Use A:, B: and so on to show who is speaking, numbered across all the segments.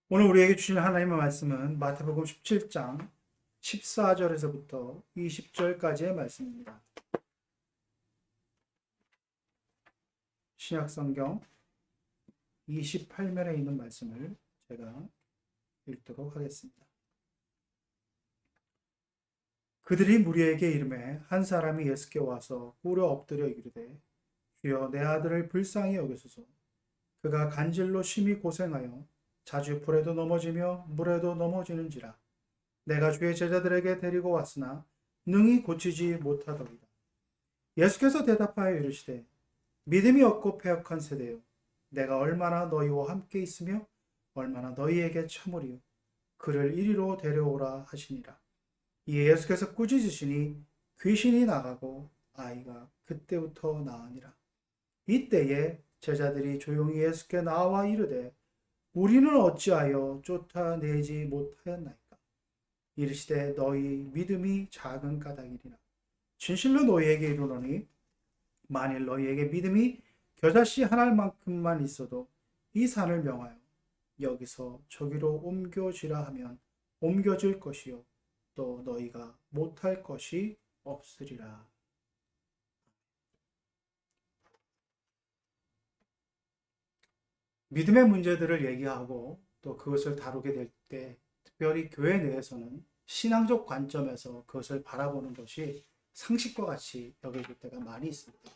A: 오늘 우리에게 주신 하나님의 말씀은 마태복음 17장 14절에서부터 20절까지의 말씀입니다. 신약성경 28면에 있는 말씀을 제가 읽도록 하겠습니다. 그들이 무리에게 이르매 한 사람이 예수께 와서 꿇어 엎드려 이르되 주여 내 아들을 불쌍히 여기소서. 그가 간질로 심히 고생하여 자주 불에도 넘어지며 물에도 넘어지는지라. 내가 주의 제자들에게 데리고 왔으나 능히 고치지 못하더이다. 예수께서 대답하여 이르시되 믿음이 없고 패역한 세대요, 내가 얼마나 너희와 함께 있으며 얼마나 너희에게 참으리요. 그를 이리로 데려오라 하시니라. 이에 예수께서 꾸짖으시니 귀신이 나가고 아이가 그때부터 나으니라. 이때에 제자들이 조용히 예수께 나와 이르되 우리는 어찌하여 쫓아내지 못하였나이까. 이르시되 너희 믿음이 작은 까닭이니라. 진실로 너희에게 이르노니 만일 너희에게 믿음이 겨자씨 하나만큼만 있어도 이 산을 명하여 여기서 저기로 옮겨지라 하면 옮겨질 것이요 또 너희가 못할 것이 없으리라. 믿음의 문제들을 얘기하고 또 그것을 다루게 될 때 특별히 교회 내에서는 신앙적 관점에서 그것을 바라보는 것이 상식과 같이 여겨질 때가 많이 있습니다.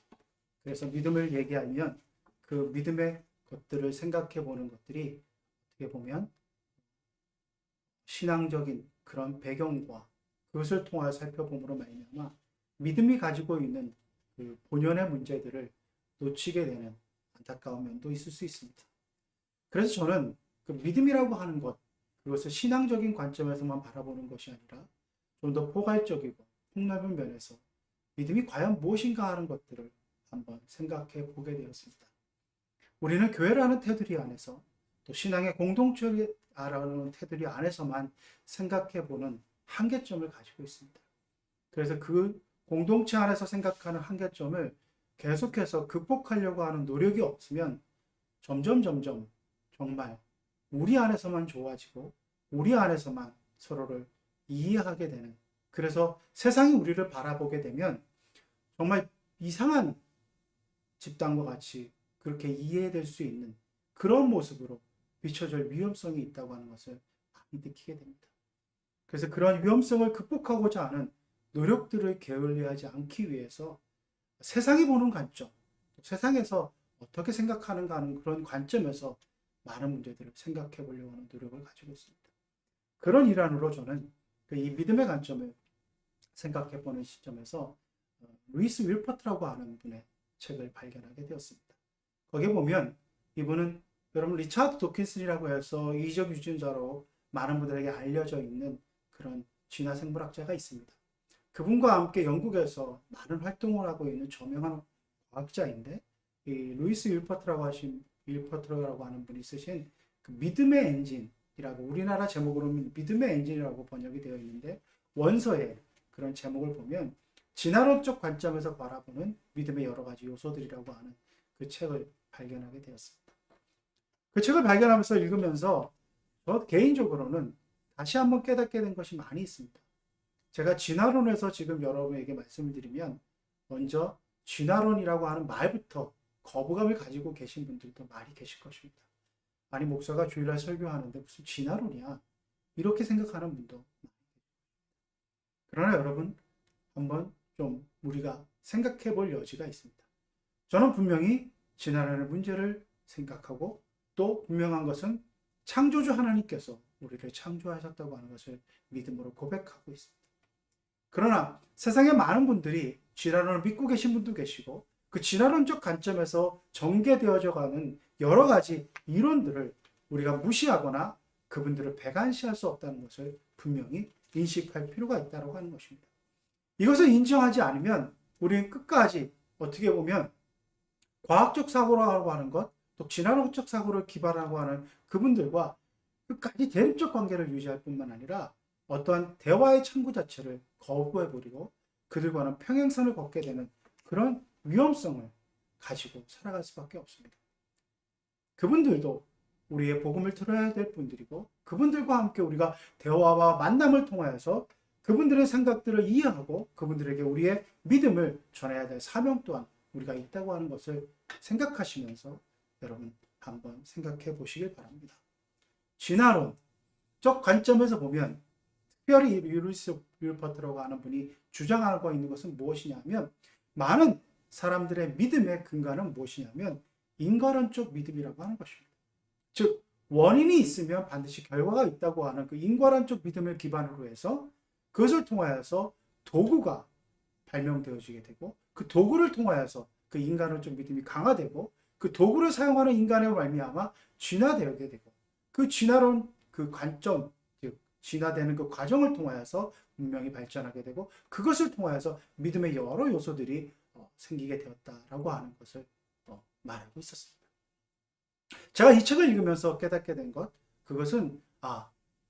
A: 그래서 믿음을 얘기하면 그 믿음의 것들을 생각해 보는 것들이 어떻게 보면 신앙적인 그런 배경과 그것을 통하여 살펴봄으로 말미암아 믿음이 가지고 있는 그 본연의 문제들을 놓치게 되는 안타까운 면도 있을 수 있습니다. 그래서 저는 그 믿음이라고 하는 것, 그것을 신앙적인 관점에서만 바라보는 것이 아니라 좀 더 포괄적이고 폭넓은 면에서 믿음이 과연 무엇인가 하는 것들을 한번 생각해 보게 되었습니다. 우리는 교회라는 테두리 안에서 또 신앙의 공동체라는 테두리 안에서만 생각해 보는 한계점을 가지고 있습니다. 그래서 그 공동체 안에서 생각하는 한계점을 계속해서 극복하려고 하는 노력이 없으면 점점 정말 우리 안에서만 좋아지고 우리 안에서만 서로를 이해하게 되는, 그래서 세상이 우리를 바라보게 되면 정말 이상한 집단과 같이 그렇게 이해될 수 있는 그런 모습으로 비춰질 위험성이 있다고 하는 것을 많이 느끼게 됩니다. 그래서 그런 위험성을 극복하고자 하는 노력들을 게을리하지 않기 위해서 세상이 보는 관점, 세상에서 어떻게 생각하는가 하는 그런 관점에서 많은 문제들을 생각해 보려고 하는 노력을 가지고 있습니다. 그런 일환으로 저는 이 믿음의 관점을 생각해 보는 시점에서 루이스 윌퍼트라고 하는 분의 책을 발견하게 되었습니다. 거기에 보면 이분은 여러분 리차드 도킨슨이라고 해서 이적 유전자로 많은 분들에게 알려져 있는 그런 진화 생물학자가 있습니다. 그분과 함께 영국에서 많은 활동을 하고 있는 저명한 과학자인데, 이 루이스 윌퍼트라고 하는 분이 쓰신 그 믿음의 엔진이라고, 우리나라 제목으로는 믿음의 엔진이라고 번역이 되어 있는데, 원서에 그런 제목을 보면 진화론적 관점에서 바라보는 믿음의 여러 가지 요소들이라고 하는 그 책을 발견하게 되었습니다. 그 책을 발견하면서 읽으면서 저 개인적으로는 다시 한번 깨닫게 된 것이 많이 있습니다. 제가 진화론에서 지금 여러분에게 말씀을 드리면 먼저 진화론이라고 하는 말부터 거부감을 가지고 계신 분들도 많이 계실 것입니다. 아니 목사가 주일날 설교하는데 무슨 진화론이야, 이렇게 생각하는 분도 많이 계십니다. 그러나 여러분 한번 좀 우리가 생각해 볼 여지가 있습니다. 저는 분명히 진화론의 문제를 생각하고 또 분명한 것은 창조주 하나님께서 우리를 창조하셨다고 하는 것을 믿음으로 고백하고 있습니다. 그러나 세상에 많은 분들이 진화론을 믿고 계신 분도 계시고 그 진화론적 관점에서 전개되어져 가는 여러 가지 이론들을 우리가 무시하거나 그분들을 배관시할 수 없다는 것을 분명히 인식할 필요가 있다고 하는 것입니다. 이것을 인정하지 않으면 우리는 끝까지 어떻게 보면 과학적 사고라고 하는 것, 또 진화론적 사고를 기반하고 하는 그분들과 끝까지 대립적 관계를 유지할 뿐만 아니라 어떠한 대화의 창구 자체를 거부해버리고 그들과는 평행선을 걷게 되는 그런 위험성을 가지고 살아갈 수밖에 없습니다. 그분들도 우리의 복음을 들어야 될 분들이고 그분들과 함께 우리가 대화와 만남을 통하여서 그분들의 생각들을 이해하고 그분들에게 우리의 믿음을 전해야 될 사명 또한 우리가 있다고 하는 것을 생각하시면서 여러분 한번 생각해 보시길 바랍니다. 진화론적 관점에서 보면 특별히 루이스 윌버트라고 하는 분이 주장하고 있는 것은 무엇이냐면 많은 사람들의 믿음의 근간은 무엇이냐면 인과론적 믿음이라고 하는 것입니다. 즉 원인이 있으면 반드시 결과가 있다고 하는 그 인과론적 믿음을 기반으로 해서 그것을 통하여서 도구가 발명되어지게 되고 그 도구를 통하여서 그 인간론적 믿음이 강화되고 그 도구를 사용하는 인간의 말미암아 진화되게 되고 그 진화론 그 관점 즉 진화되는 그 과정을 통하여서 문명이 발전하게 되고 그것을 통하여서 믿음의 여러 요소들이 생기게 되었다라고 하는 것을 말하고 있었습니다. 제가 이 책을 읽으면서 깨닫게 된 것 그것은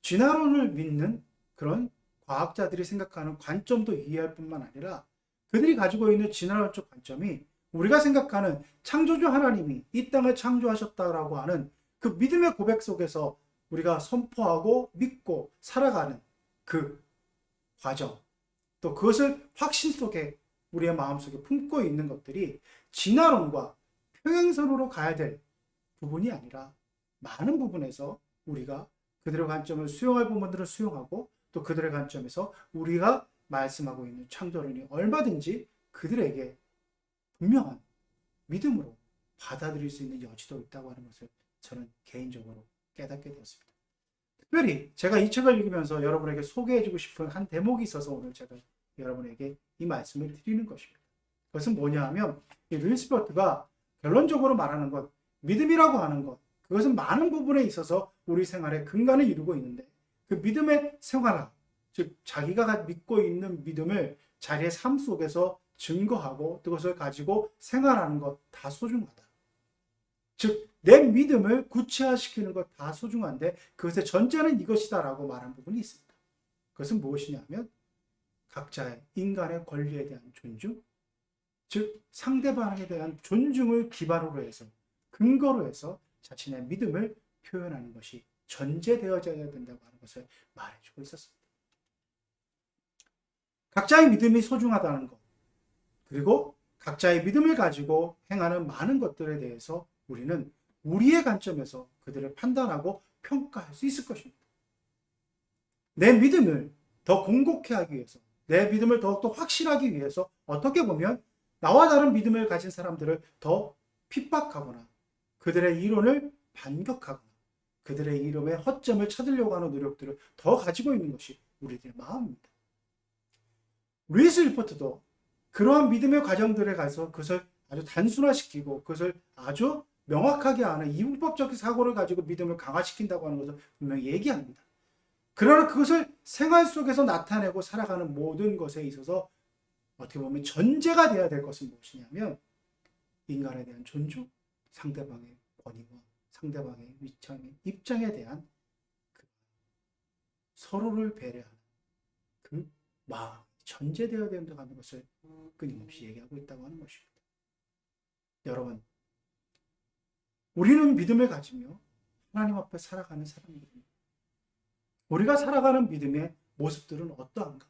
A: 진화론을 믿는 그런 과학자들이 생각하는 관점도 이해할 뿐만 아니라 그들이 가지고 있는 진화론적 관점이 우리가 생각하는 창조주 하나님이 이 땅을 창조하셨다라고 하는 그 믿음의 고백 속에서 우리가 선포하고 믿고 살아가는 그 과정 또 그것을 확신 속에 우리의 마음속에 품고 있는 것들이 진화론과 평행선으로 가야 될 부분이 아니라 많은 부분에서 우리가 그들의 관점을 수용할 부분들을 수용하고 또 그들의 관점에서 우리가 말씀하고 있는 창조론이 얼마든지 그들에게 분명한 믿음으로 받아들일 수 있는 여지도 있다고 하는 것을 저는 개인적으로 깨닫게 되었습니다. 특별히 제가 이 책을 읽으면서 여러분에게 소개해주고 싶은 한 대목이 있어서 오늘 제가 여러분에게 이 말씀을 드리는 것입니다. 그것은 뭐냐 하면 루이스 버트가 결론적으로 말하는 것 믿음이라고 하는 것 그것은 많은 부분에 있어서 우리 생활의 근간을 이루고 있는데 그 믿음의 생활학 즉 자기가 믿고 있는 믿음을 자기의 삶 속에서 증거하고 그것을 가지고 생활하는 것 다 소중하다. 즉 내 믿음을 구체화시키는 것 다 소중한데 그것의 전제는 이것이다라고 말한 부분이 있습니다. 그것은 무엇이냐면 각자의 인간의 권리에 대한 존중 즉 상대방에 대한 존중을 기반으로 해서 근거로 해서 자신의 믿음을 표현하는 것이 전제되어져야 된다고 하는 것을 말해주고 있었습니다. 각자의 믿음이 소중하다는 것 그리고 각자의 믿음을 가지고 행하는 많은 것들에 대해서 우리는 우리의 관점에서 그들을 판단하고 평가할 수 있을 것입니다. 내 믿음을 더 공고케 하기 위해서 내 믿음을 더욱더 확실하기 위해서 어떻게 보면 나와 다른 믿음을 가진 사람들을 더 핍박하거나 그들의 이론을 반격하거나 그들의 이름의 허점을 찾으려고 하는 노력들을 더 가지고 있는 것이 우리들의 마음입니다. 루이스 윌버트도 그러한 믿음의 과정들에 가서 그것을 아주 단순화시키고 그것을 아주 명확하게 하는 이분법적 사고를 가지고 믿음을 강화시킨다고 하는 것을 분명히 얘기합니다. 그러나 그것을 생활 속에서 나타내고 살아가는 모든 것에 있어서 어떻게 보면 전제가 되어야 될 것은 무엇이냐면 인간에 대한 존중, 상대방의 권위와 상대방의 입장에 대한 그 서로를 배려하는 그 마음이 전제되어야 된다는 것을 끊임없이 얘기하고 있다고 하는 것입니다. 여러분, 우리는 믿음을 가지며 하나님 앞에 살아가는 사람들입니다. 우리가 살아가는 믿음의 모습들은 어떠한가?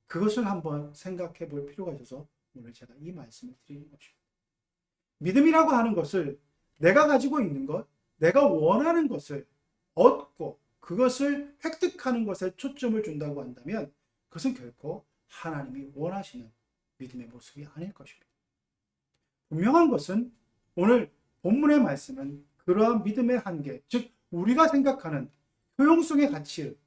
A: 그것을 한번 생각해 볼 필요가 있어서 오늘 제가 이 말씀을 드리는 것입니다. 믿음이라고 하는 것을 내가 가지고 있는 것, 내가 원하는 것을 얻고 그것을 획득하는 것에 초점을 준다고 한다면 그것은 결코 하나님이 원하시는 믿음의 모습이 아닐 것입니다. 분명한 것은 오늘 본문의 말씀은 그러한 믿음의 한계, 즉 우리가 생각하는 효용성의 가치를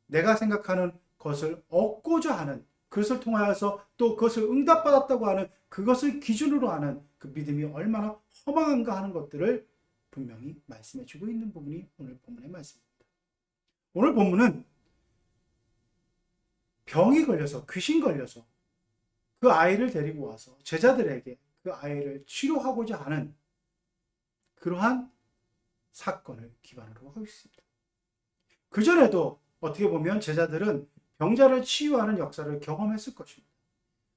A: 내가 생각하는 것을 얻고자 하는 그것을 통하여서 또 그것을 응답받았다고 하는 그것을 기준으로 하는 그 믿음이 얼마나 허망한가 하는 것들을 분명히 말씀해 주고 있는 부분이 오늘 본문의 말씀입니다. 오늘 본문은 병이 걸려서 귀신 걸려서 그 아이를 데리고 와서 제자들에게 그 아이를 치료하고자 하는 그러한 사건을 기반으로 하고 있습니다. 그전에도 어떻게 보면 제자들은 병자를 치유하는 역사를 경험했을 것입니다.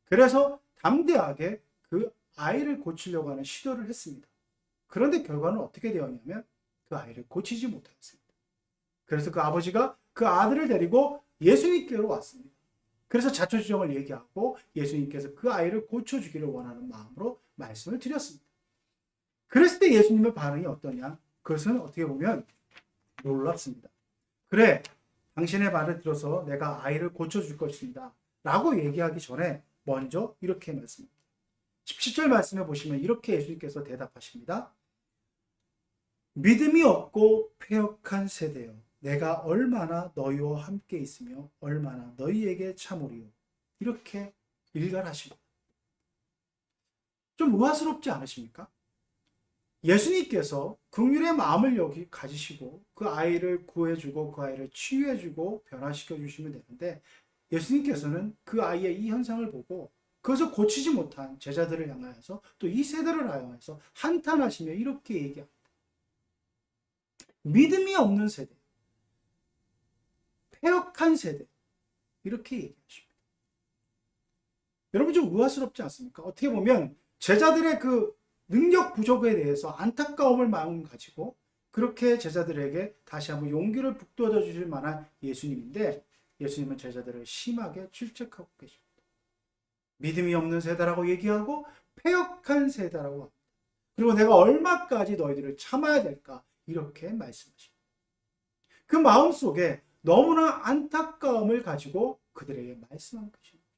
A: 그래서 담대하게 그 아이를 고치려고 하는 시도를 했습니다. 그런데 결과는 어떻게 되었냐면 그 그 아이를 고치지 못하였습니다. 그래서 그 아버지가 그 아들을 데리고 예수님께로 왔습니다. 그래서 자초지종을 얘기하고 예수님께서 그 아이를 고쳐주기를 원하는 마음으로 말씀을 드렸습니다. 그랬을 때 예수님의 반응이 어떠냐? 그것은 어떻게 보면 놀랍습니다. 그래, 당신의 말을 들어서 내가 아이를 고쳐줄 것입니다. 라고 얘기하기 전에 먼저 이렇게 말씀합니다. 17절 말씀에 보시면 이렇게 예수님께서 대답하십니다. 믿음이 없고 패역한 세대여, 내가 얼마나 너희와 함께 있으며 얼마나 너희에게 참으리요. 이렇게 일갈하십니다. 좀 의아스럽지 않으십니까? 예수님께서 긍휼의 마음을 여기 가지시고 그 아이를 구해주고 그 아이를 치유해주고 변화시켜 주시면 되는데, 예수님께서는 그 아이의 이 현상을 보고 그것을 고치지 못한 제자들을 향하여서 또 이 세대를 향하여서 한탄하시며 이렇게 얘기합니다. 믿음이 없는 세대, 패역한 세대, 이렇게 얘기하십니다. 여러분 좀 의아스럽지 않습니까? 어떻게 보면 제자들의 그 능력 부족에 대해서 안타까움을 마음 가지고 그렇게 제자들에게 다시 한번 용기를 북돋아 주실 만한 예수님인데, 예수님은 제자들을 심하게 질책하고 계십니다. 믿음이 없는 세대라고 얘기하고 패역한 세대라고 합니다. 그리고 내가 얼마까지 너희들을 참아야 될까? 이렇게 말씀하십니다. 그 마음속에 너무나 안타까움을 가지고 그들에게 말씀한 것입니다.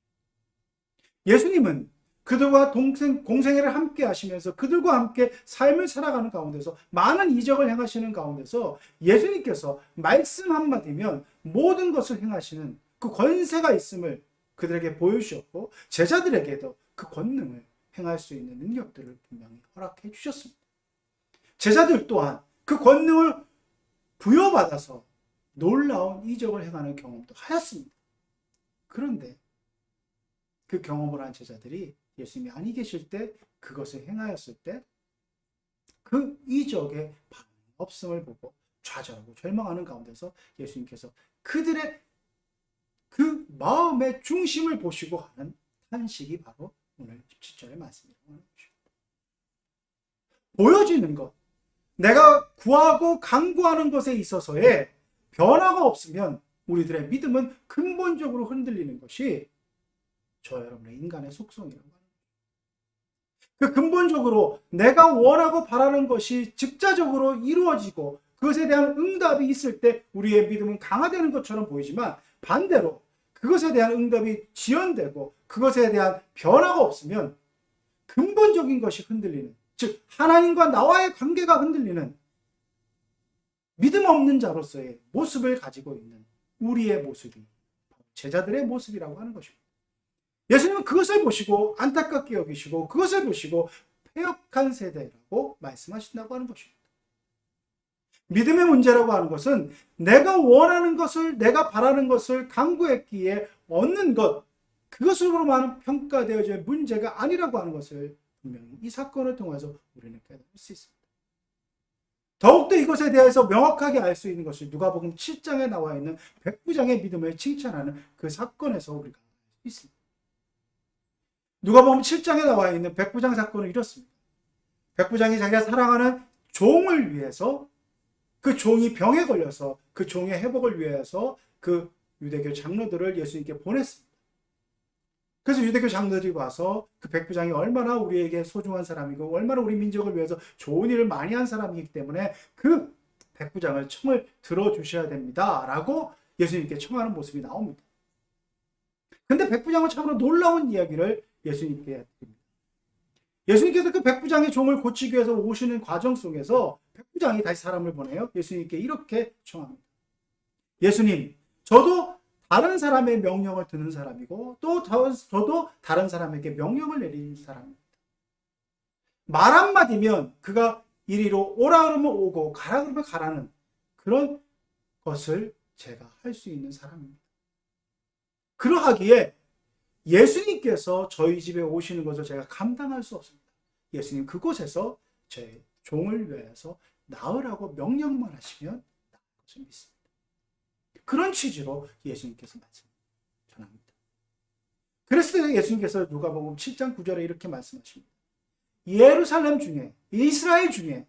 A: 예수님은 그들과 공생애를 함께 하시면서 그들과 함께 삶을 살아가는 가운데서 많은 이적을 행하시는 가운데서 예수님께서 말씀 한마디면 모든 것을 행하시는 그 권세가 있음을 그들에게 보여주셨고, 제자들에게도 그 권능을 행할 수 있는 능력들을 분명히 허락해 주셨습니다. 제자들 또한 그 권능을 부여받아서 놀라운 이적을 행하는 경험도 하였습니다. 그런데 그 경험을 한 제자들이 예수님이 아니 계실 때 그것을 행하였을 때 그 이적의 반응이 없음을 보고 좌절하고 절망하는 가운데서 예수님께서 그들의 그 마음의 중심을 보시고 하는 탄식이 바로 오늘 17절의 말씀이라고 하는 것입니다. 보여지는 것, 내가 구하고 간구하는 것에 있어서의 변화가 없으면 우리들의 믿음은 근본적으로 흔들리는 것이 저 여러분의 인간의 속성이라고 합니다. 그 근본적으로 내가 원하고 바라는 것이 즉자적으로 이루어지고 그것에 대한 응답이 있을 때 우리의 믿음은 강화되는 것처럼 보이지만, 반대로 그것에 대한 응답이 지연되고 그것에 대한 변화가 없으면 근본적인 것이 흔들리는, 즉 하나님과 나와의 관계가 흔들리는 믿음 없는 자로서의 모습을 가지고 있는 우리의 모습이 제자들의 모습이라고 하는 것입니다. 예수님은 그것을 보시고 안타깝게 여기시고 그것을 보시고 패역한 세대라고 말씀하신다고 하는 것입니다. 믿음의 문제라고 하는 것은 내가 원하는 것을, 내가 바라는 것을 간구했기에 얻는 것, 그것으로만 평가되어질 문제가 아니라고 하는 것을 분명히 이 사건을 통해서 우리는 깨달을 수 있습니다. 더욱더 이것에 대해서 명확하게 알 수 있는 것이 누가복음 7장에 나와 있는 백부장의 믿음을 칭찬하는 그 사건에서 우리가 알 수 있습니다. 누가복음 7장에 나와 있는 백부장 사건은 이렇습니다. 백부장이 자기가 사랑하는 종을 위해서, 그 종이 병에 걸려서 그 종의 회복을 위해서 그 유대교 장로들을 예수님께 보냈습니다. 그래서 유대교 장로들이 와서 그 백부장이 얼마나 우리에게 소중한 사람이고 얼마나 우리 민족을 위해서 좋은 일을 많이 한 사람이기 때문에 그 백부장을 청을 들어주셔야 됩니다 라고 예수님께 청하는 모습이 나옵니다. 근데 백부장은 참으로 놀라운 이야기를 예수님께 드립니다. 예수님께서 그 백부장의 종을 고치기 위해서 오시는 과정 속에서 백부장이 다시 사람을 보내요. 예수님께 이렇게 청합니다. 예수님, 저도 다른 사람의 명령을 듣는 사람이고 또 저도 다른 사람에게 명령을 내리는 사람입니다. 말 한마디면 그가 이리로 오라 그러면 오고 가라 그러면 가라는 그런 것을 제가 할 수 있는 사람입니다. 그러하기에 예수님께서 저희 집에 오시는 것을 제가 감당할 수 없습니다. 예수님 그곳에서 제 종을 위해서 나으라고 명령만 하시면 나을 것을 믿습니다. 그런 취지로 예수님께서 말씀 전합니다. 그랬을 때 예수님께서 누가복음 7장 9절에 이렇게 말씀하십니다. 예루살렘 중에, 이스라엘 중에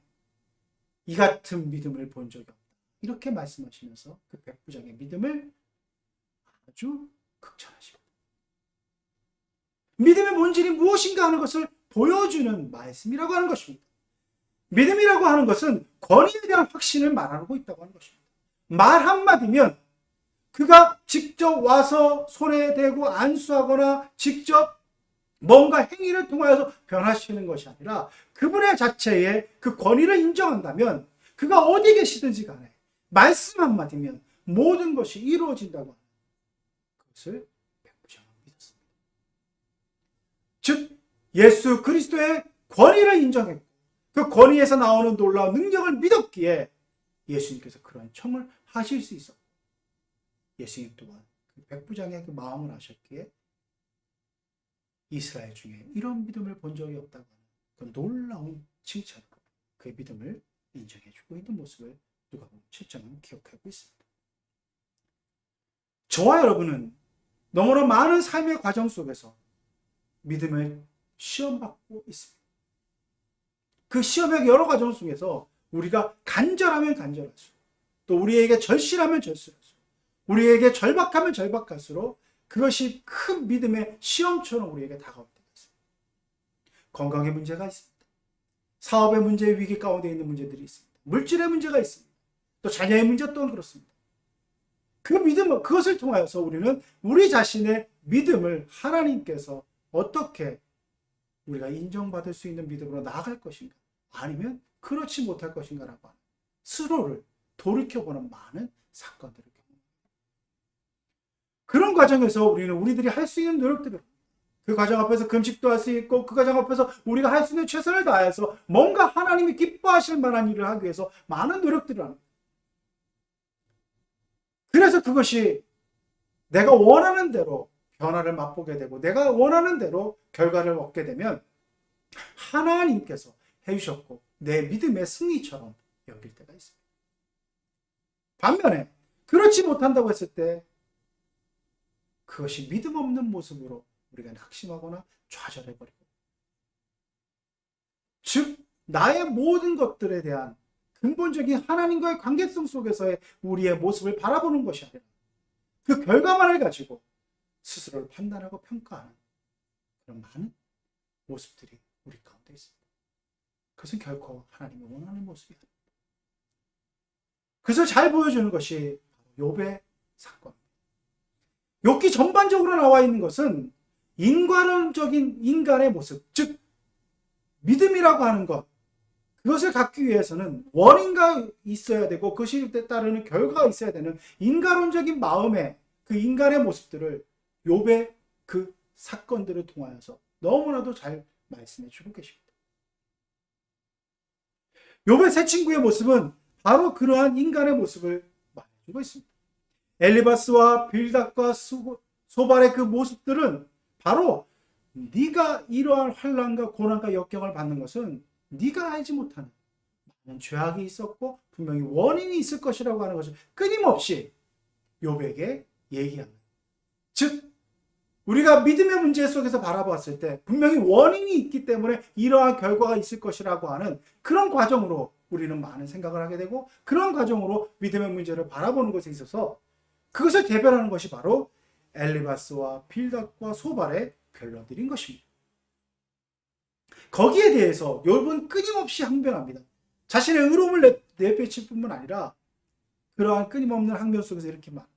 A: 이 같은 믿음을 본 적이 없다. 이렇게 말씀하시면서 그 백부장의 믿음을 아주 극찬하십니다. 믿음의 본질이 무엇인가 하는 것을 보여주는 말씀이라고 하는 것입니다. 믿음이라고 하는 것은 권위에 대한 확신을 말하고 있다고 하는 것입니다. 말 한마디면 그가 직접 와서 손에 대고 안수하거나 직접 뭔가 행위를 통하여서 변화시키는 것이 아니라 그분의 자체의 그 권위를 인정한다면 그가 어디 계시든지 간에 말씀 한마디면 모든 것이 이루어진다고 하는 그것을 백부장은 믿었습니다. 즉 예수 그리스도의 권위를 인정했고 그 권위에서 나오는 놀라운 능력을 믿었기에 예수님께서 그런 청을 하실 수 있었고 예수님 또한 그 백부장의 그 마음을 아셨기에 이스라엘 중에 이런 믿음을 본 적이 없다고 하는 그 놀라운 칭찬으로 그의 믿음을 인정해주고 있는 모습을 누가복음 7장은 기억하고 있습니다. 저와 여러분은 너무나 많은 삶의 과정 속에서 믿음을 시험받고 있습니다. 그 시험의 여러 과정 속에서 우리가 간절하면 간절할수록 또 우리에게 절실하면 절실할수록 우리에게 절박하면 절박할수록 그것이 큰 믿음의 시험처럼 우리에게 다가올 때가 있습니다. 건강의 문제가 있습니다. 사업의 문제, 위기 가운데 있는 문제들이 있습니다. 물질의 문제가 있습니다. 또 자녀의 문제 또한 그렇습니다. 그 믿음, 그것을 통하여서 우리는 우리 자신의 믿음을 하나님께서 어떻게 우리가 인정받을 수 있는 믿음으로 나아갈 것인가 아니면 그렇지 못할 것인가라고 하는 스스로를 돌이켜보는 많은 사건들을 겪습니다. 그런 과정에서 우리는 우리들이 할 수 있는 노력들을 그 과정 앞에서 금식도 할 수 있고 그 과정 앞에서 우리가 할 수 있는 최선을 다해서 뭔가 하나님이 기뻐하실 만한 일을 하기 위해서 많은 노력들을 합니다. 그래서 그것이 내가 원하는 대로 변화를 맛보게 되고 내가 원하는 대로 결과를 얻게 되면 하나님께서 해주셨고 내 믿음의 승리처럼 여길 때가 있습니다. 반면에 그렇지 못한다고 했을 때 그것이 믿음 없는 모습으로 우리가 낙심하거나 좌절해버리고 즉 나의 모든 것들에 대한 근본적인 하나님과의 관계성 속에서의 우리의 모습을 바라보는 것이 아니라 그 결과만을 가지고 스스로를 판단하고 평가하는 그런 많은 모습들이 우리 가운데 있습니다. 그것은 결코 하나님이 원하는 모습이 아닙니다. 그것을 잘 보여주는 것이 욥의 사건입니다. 욥기 전반적으로 나와 있는 것은 인간론적인 인간의 모습, 즉 믿음이라고 하는 것, 그것을 갖기 위해서는 원인가 있어야 되고 그것이 따르는 결과가 있어야 되는 인간론적인 마음의 그 인간의 모습들을 욥의 그 사건들을 통하여서 너무나도 잘 말씀해 주고 계십니다. 욥의 세 친구의 모습은 바로 그러한 인간의 모습을 말해주고 있습니다. 엘리바스와 빌닷과 소발의 그 모습들은 바로 네가 이러한 환난과 고난과 역경을 받는 것은 네가 알지 못하는 많은 죄악이 있었고 분명히 원인이 있을 것이라고 하는 것을 끊임없이 욥에게 얘기합니다. 즉 우리가 믿음의 문제 속에서 바라봤을 때 분명히 원인이 있기 때문에 이러한 결과가 있을 것이라고 하는 그런 과정으로 우리는 많은 생각을 하게 되고 그런 과정으로 믿음의 문제를 바라보는 것에 있어서 그것을 대변하는 것이 바로 엘리바스와 빌닷과 소발의 결론들인 것입니다. 거기에 대해서 욥은 끊임없이 항변합니다. 자신의 의로움을 내비칠 뿐만 아니라 그러한 끊임없는 항변 속에서 이렇게 말합니다.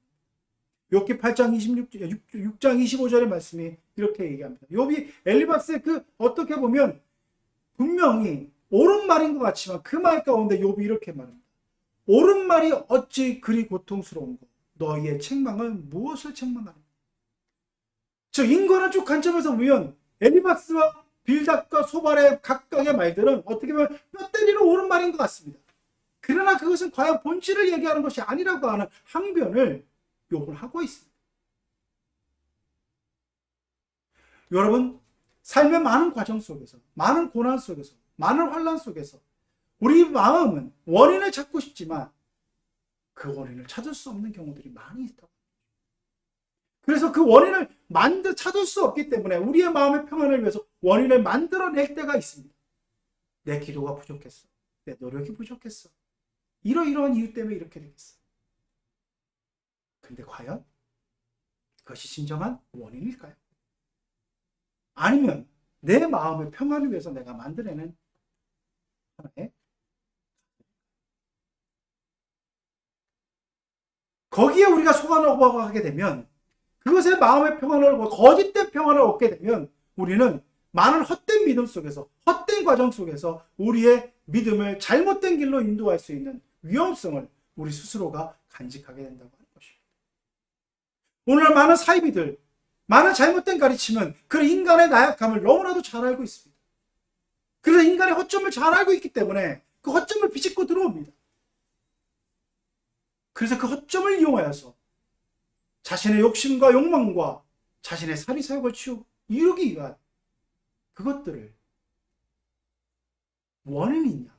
A: 욥기 8장 6장 25절의 말씀이 이렇게 얘기합니다. 욥이 엘리바스의 그 어떻게 보면 분명히 옳은 말인 것 같지만 그 말 가운데 욥이 이렇게 말합니다. 옳은 말이 어찌 그리 고통스러운고 너희의 책망은 무엇을 책망하는가. 즉 인간의 관점에서 보면 엘리바스와 빌닷과 소발의 각각의 말들은 어떻게 보면 뼈 때리는 옳은 말인 것 같습니다. 그러나 그것은 과연 본질을 얘기하는 것이 아니라고 하는 항변을 욥을 하고 있습니다. 여러분 삶의 많은 과정 속에서 많은 고난 속에서 많은 환난 속에서 우리 마음은 원인을 찾고 싶지만 그 원인을 찾을 수 없는 경우들이 많이 있다고. 그래서 그 원인을 찾을 수 없기 때문에 우리의 마음의 평안을 위해서 원인을 만들어낼 때가 있습니다. 내 기도가 부족했어. 내 노력이 부족했어. 이러이러한 이유 때문에 이렇게 되겠어. 근데 과연 그것이 진정한 원인일까요? 아니면 내 마음의 평안을 위해서 내가 만들어낸 하나의, 거기에 우리가 속아넣어 하게 되면, 그것에 마음의 평안을 얻고 거짓된 평안을 얻게 되면 우리는 많은 헛된 믿음 속에서, 헛된 과정 속에서 우리의 믿음을 잘못된 길로 인도할 수 있는 위험성을 우리 스스로가 간직하게 된다고 하는 것입니다. 오늘 많은 사이비들, 많은 잘못된 가르침은 그 인간의 나약함을 너무나도 잘 알고 있습니다. 그래서 인간의 허점을 잘 알고 있기 때문에 그 허점을 비집고 들어옵니다. 그래서 그 허점을 이용하여서 자신의 욕심과 욕망과 자신의 사리사욕을 이루기 위한 그것들을 원인이 있냐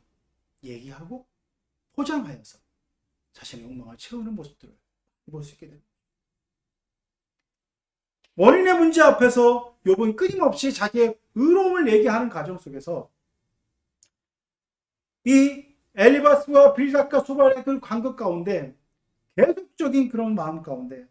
A: 얘기하고 포장하여서 자신의 욕망을 채우는 모습들을 볼 수 있게 됩니다. 원인의 문제 앞에서 욥은 끊임없이 자기의 의로움을 얘기하는 과정 속에서 이 엘리바스와 빌닷과 소발의 그 관계 가운데 계속적인 그런 마음 가운데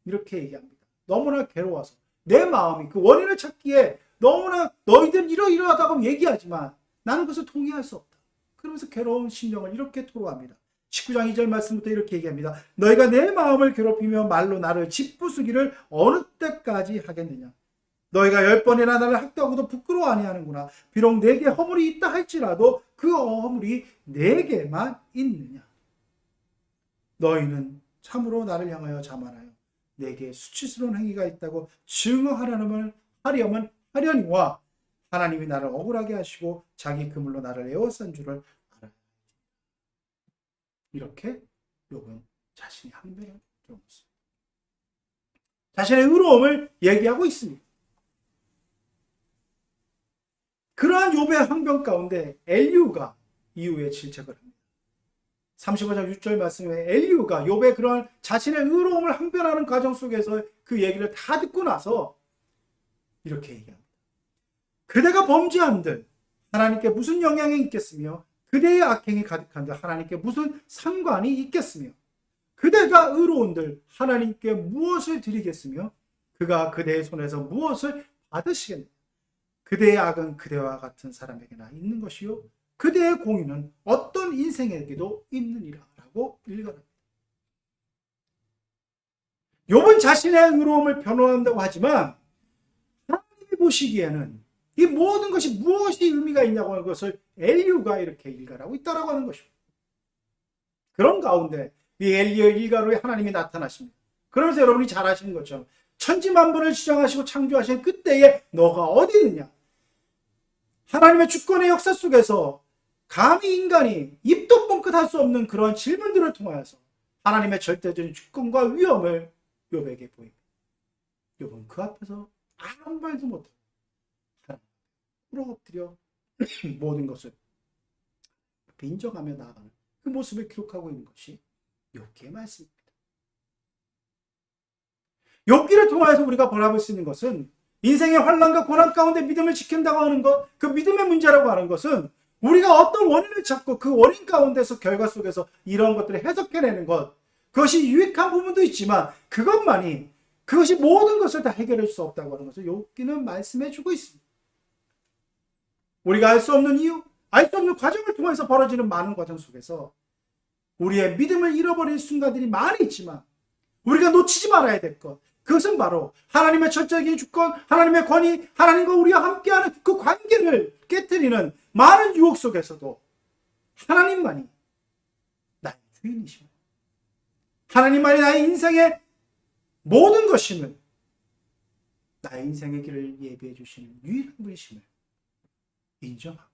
A: 이렇게 얘기합니다. 너무나 괴로워서 내 마음이 그 원인을 찾기에 너무나 너희들 이러이러하다고 얘기하지만 나는 그것을 동의할 수 없다. 그러면서 괴로운 심령을 이렇게 토로합니다. 19장 2절 말씀부터 이렇게 얘기합니다. 너희가 내 마음을 괴롭히며 말로 나를 짓부수기를 어느 때까지 하겠느냐. 너희가 10번이나 나를 학대하고도 부끄러워 아니하는구나. 비록 내게 허물이 있다 할지라도 그 허물이 내게만 있느냐. 너희는 참으로 나를 향하여 자만하여 내게 수치스러운 행위가 있다고 증언하려면 하려니와 하나님이 나를 억울하게 하시고 자기 그물로 나를 에워싼 줄을 알아야. 이렇게 욥은 자신이 항변을 들어봤습니다. 자신의 의로움을 얘기하고 있습니다. 그러한 욥의 항변 가운데 엘리후가 이후에 질책을 합니다. 35장 6절 말씀에 엘리후가 욥의 그러한 자신의 의로움을 항변하는 과정 속에서 그 얘기를 다 듣고 나서 이렇게 얘기합니다. 그대가 범죄한들 하나님께 무슨 영향이 있겠으며 그대의 악행이 가득한들 하나님께 무슨 상관이 있겠으며 그대가 의로운들 하나님께 무엇을 드리겠으며 그가 그대의 손에서 무엇을 받으시겠느냐. 그대의 악은 그대와 같은 사람에게나 있는 것이요 그대의 공의는 어떤 인생에게도 있느니라 라고 일갈합니다. 욥은 자신의 의로움을 변호한다고 하지만 하나님이 보시기에는 이 모든 것이 무엇이 의미가 있냐고 하는 것을 엘리후가 이렇게 일갈하고 있다라고 하는 것입니다. 그런 가운데 이 엘리후의 일가로에 하나님이 나타나십니다. 그러면서 여러분이 잘 아시는 것처럼 천지만물을 주장하시고 창조하신 그때에 너가 어디 있느냐. 하나님의 주권의 역사 속에서 감히 인간이 입도 뻥끗할 수 없는 그런 질문들을 통하여서 하나님의 절대적인 주권과 위엄을 욥에게 보입니다. 욥은 그 앞에서 아무 말도 못하고 엎드려 모든 것을 인정하며 나아가는 그 모습을 기록하고 있는 것이 욥기의 말씀입니다. 욥기를 통하여서 우리가 바라볼 수 있는 것은 인생의 환난과 고난 가운데 믿음을 지킨다고 하는 것, 그 믿음의 문제라고 하는 것은 우리가 어떤 원인을 찾고 그 원인 가운데서 결과 속에서 이런 것들을 해석해내는 것, 그것이 유익한 부분도 있지만 그것이 모든 것을 다 해결할 수 없다고 하는 것을 욥기는 말씀해주고 있습니다. 우리가 알 수 없는 이유, 알 수 없는 과정을 통해서 벌어지는 많은 과정 속에서 우리의 믿음을 잃어버린 순간들이 많이 있지만 우리가 놓치지 말아야 될 것, 그것은 바로 하나님의 절대적인 주권, 하나님의 권위, 하나님과 우리와 함께하는 그 관계를 깨뜨리는 많은 유혹 속에서도 하나님만이 나의 주인이시며 하나님만이 나의 인생의 모든 것임을, 나의 인생의 길을 예비해 주시는 유일한 분이심을 인정하고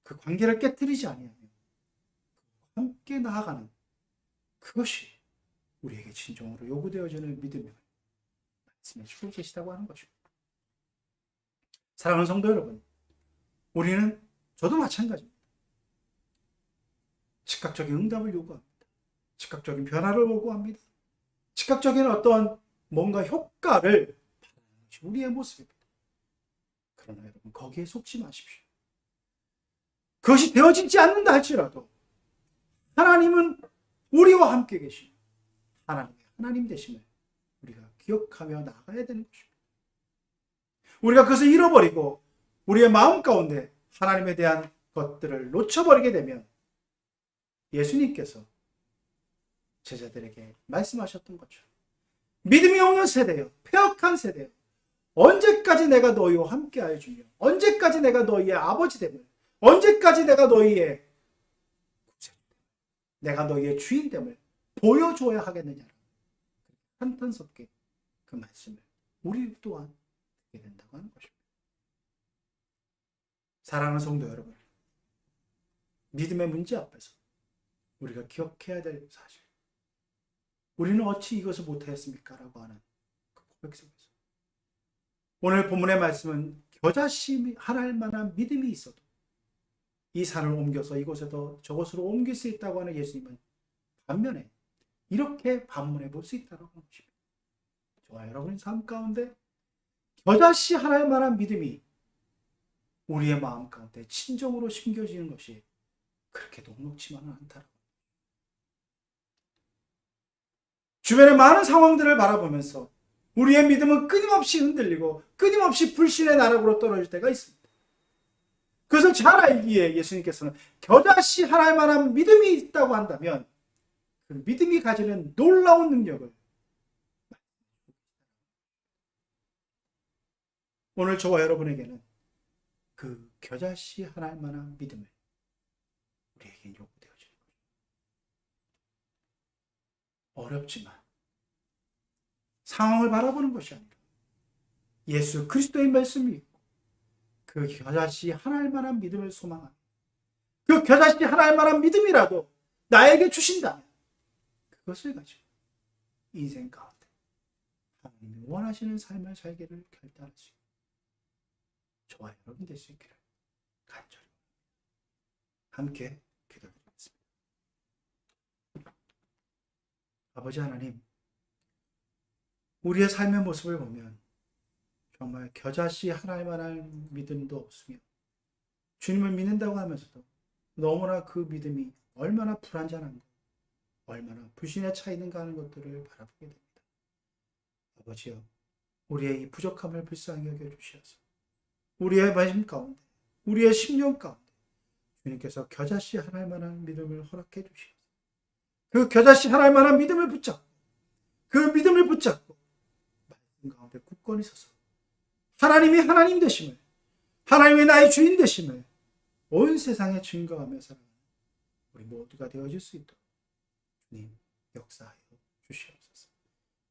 A: 그 관계를 깨뜨리지 아니하며 함께 나아가는 그것이 우리에게 진정으로 요구되어지는 믿음을 말씀해 주고 계시다고 하는 것입니다. 사랑하는 성도 여러분, 우리는 저도 마찬가지입니다. 즉각적인 응답을 요구합니다. 즉각적인 변화를 요구합니다. 즉각적인 어떤 뭔가 효과를 바라는 것이 우리의 모습입니다. 그러나 여러분, 거기에 속지 마십시오. 그것이 되어지지 않는다 할지라도 하나님은 우리와 함께 계시며 하나님의 하나님 되심을 우리가 기억하며 나가야 되는 것입니다. 우리가 그것을 잃어버리고 우리의 마음 가운데 하나님에 대한 것들을 놓쳐버리게 되면 예수님께서 제자들에게 말씀하셨던 것처럼 믿음이 없는 세대요, 폐역한 세대요, 언제까지 내가 너희와 함께하여 주며 언제까지 내가 너희의 아버지 됨을, 언제까지 내가 너희의 주인 됨을 보여줘야 하겠느냐라고 한탄스럽게 그 말씀을 우리 또한 듣게 된다고 하는 것입니다. 사랑하는 성도 여러분, 믿음의 문제 앞에서 우리가 기억해야 될 사실, 우리는 어찌 이것을 못하였습니까? 라고 하는 그 고백 속에서 오늘 본문의 말씀은 겨자씨할 만한 믿음이 있어도 이 산을 옮겨서 이곳에서 저곳으로 옮길 수 있다고 하는 예수님은 반면에 이렇게 반문해 볼 수 있다고 하는 것입니다. 저와 여러분의 삶 가운데 겨자씨 하나일 만한 믿음이 우리의 마음 가운데 진정으로 심겨지는 것이 그렇게 녹록지만은 않다라고. 주변의 많은 상황들을 바라보면서 우리의 믿음은 끊임없이 흔들리고 끊임없이 불신의 나락으로 떨어질 때가 있습니다. 그것을 잘 알기에 예수님께서는 겨자씨 하나일 만한 믿음이 있다고 한다면 그 믿음이 가지는 놀라운 능력을 오늘 저와 여러분에게는 그 겨자씨 하나일 만한 믿음을 우리에게 요구되어지는 거예요. 어렵지만 상황을 바라보는 것이 아니라 예수 그리스도의 말씀이 있고 그 겨자씨 하나일 만한 믿음을 소망하며 그 겨자씨 하나일 만한 믿음이라도 나에게 주신다면 그것을 가지고 인생 가운데 하나님이 원하시는 삶을 살기를 결단할 수 있는 저와 여러분 될 수 있기를 간절히 함께 기도드리겠습니다. 아버지 하나님, 우리의 삶의 모습을 보면 정말 겨자씨 하나일 만한 믿음도 없으며 주님을 믿는다고 하면서도 너무나 그 믿음이 얼마나 불완전한가, 얼마나 불신에 차 있는가 하는 것들을 바라보게 됩니다. 아버지여, 우리의 이 부족함을 불쌍히 여겨주시어서 우리의 마음 가운데, 우리의 심령 가운데 주님께서 겨자씨 하나일 만한 믿음을 허락해 주시어서 그 겨자씨 하나일 만한 믿음을 붙잡고 그 믿음을 붙잡고 말씀 가운데 굳건히 서서 하나님이 하나님 되심을, 하나님이 나의 주인 되심을 온 세상에 증거하며 살아가는 우리 모두가 되어질 수 있도록 주님 역사하여 주시옵소서.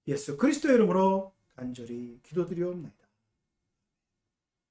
A: 예수 그리스도의 이름으로 간절히 기도드리옵나이다.